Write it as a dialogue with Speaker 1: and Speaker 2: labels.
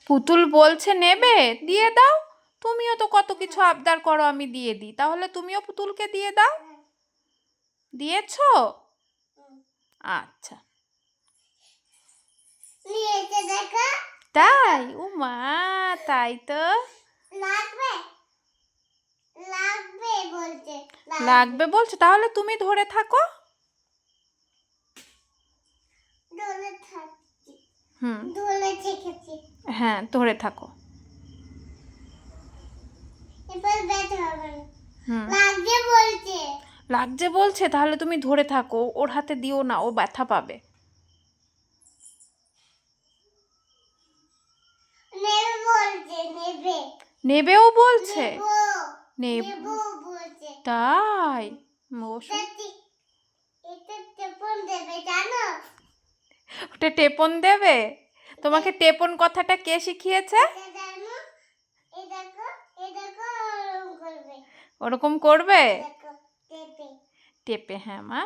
Speaker 1: পুতুল বলছে নেবে, দিয়ে দাও। তুমিও তো কত কিছু আবদার করো আমি দিয়ে দিই, তাহলে তুমিও পুতুলকে দিয়ে দাও। দিয়েছো? আচ্ছা, তাই? ও মা, তাই তো। লাগবে বলছে, তাহলে তুমি ধরে থাকো। হ্যাঁ, ধরে থাকো। লাগছে বলছে, তাহলে তুমি ধরে থাকো, ওর হাতে দিও না, ও ব্যথা পাবে। নেবেও বলছে। তাই? ওটা টেপন দেবে? তোমাকে টেপন কথাটা কে শিখিয়েছে? ওরকম করবে? টেপে, হ্যাঁ মা।